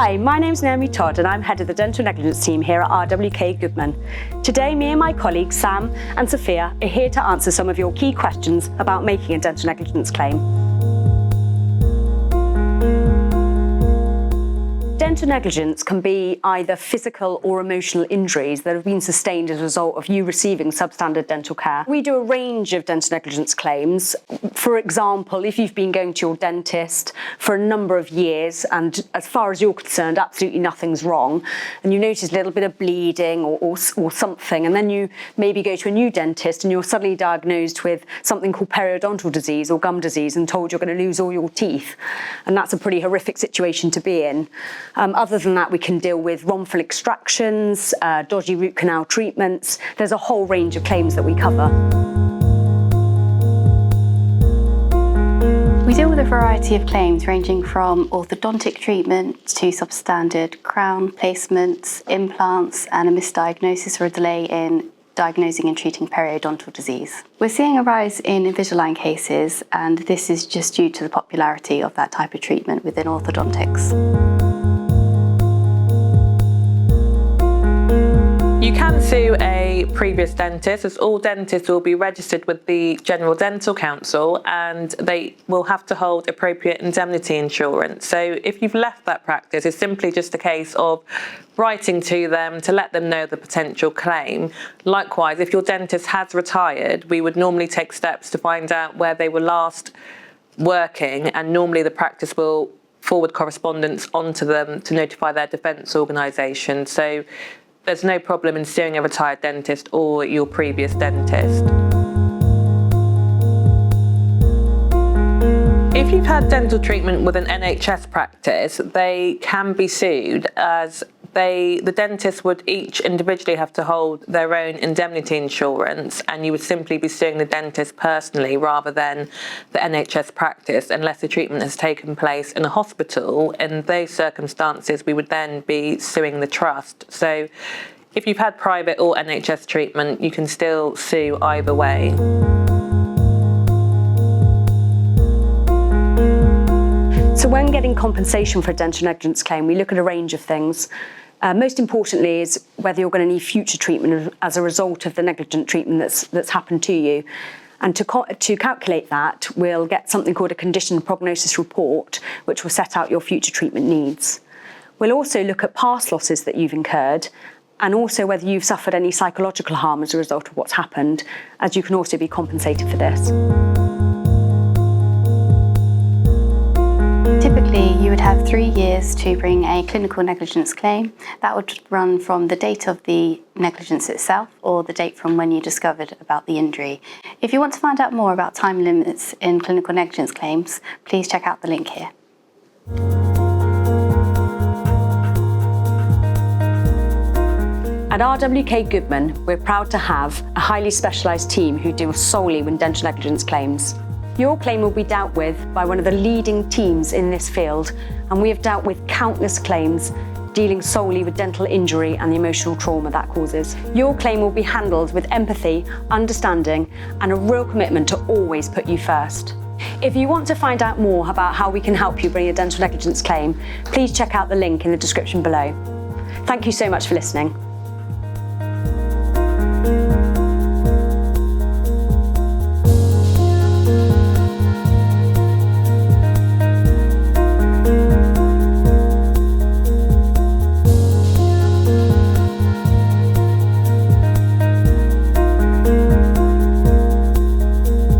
Hi, my name's Naomi Todd and I'm head of the dental negligence team here at RWK Goodman. Today, me and my colleagues Sam and Sophia are here to answer some of your key questions about making a dental negligence claim. Dental negligence can be either physical or emotional injuries that have been sustained as a result of you receiving substandard dental care. We do a range of dental negligence claims. For example, if you've been going to your dentist for a number of years and as far as you're concerned, absolutely nothing's wrong, and you notice a little bit of bleeding or something, and then you maybe go to a new dentist and you're suddenly diagnosed with something called periodontal disease or gum disease and told you're going to lose all your teeth. And that's a pretty horrific situation to be in. Other than that, we can deal with wrongful extractions, dodgy root canal treatments. There's a whole range of claims that we cover. We deal with a variety of claims ranging from orthodontic treatment to substandard crown placements, implants, and a misdiagnosis or a delay in diagnosing and treating periodontal disease. We're seeing a rise in Invisalign cases, and this is just due to the popularity of that type of treatment within orthodontics. You can sue a previous dentist, as all dentists will be registered with the General Dental Council and they will have to hold appropriate indemnity insurance. So if you've left that practice, it's simply just a case of writing to them to let them know the potential claim. Likewise, if your dentist has retired, we would normally take steps to find out where they were last working, and normally the practice will forward correspondence onto them to notify their defence organisation. So there's no problem in suing a retired dentist or your previous dentist. If you've had dental treatment with an NHS practice, they can be sued, as the dentists would each individually have to hold their own indemnity insurance, and you would simply be suing the dentist personally rather than the NHS practice, unless the treatment has taken place in a hospital. In those circumstances, we would then be suing the trust. So if you've had private or NHS treatment, you can still sue either way. So when getting compensation for a dental negligence claim, we look at a range of things. Most importantly is whether you're going to need future treatment as a result of the negligent treatment that's happened to you. And to calculate that, we'll get something called a condition prognosis report, which will set out your future treatment needs. We'll also look at past losses that you've incurred, and also whether you've suffered any psychological harm as a result of what's happened, as you can also be compensated for this. Typically, you would have 3 years to bring a clinical negligence claim. That would run from the date of the negligence itself or the date from when you discovered about the injury. If you want to find out more about time limits in clinical negligence claims, please check out the link here. At RWK Goodman, we're proud to have a highly specialised team who deal solely with dental negligence claims. Your claim will be dealt with by one of the leading teams in this field, and we have dealt with countless claims dealing solely with dental injury and the emotional trauma that causes. Your claim will be handled with empathy, understanding, and a real commitment to always put you first. If you want to find out more about how we can help you bring a dental negligence claim, please check out the link in the description below. Thank you so much for listening.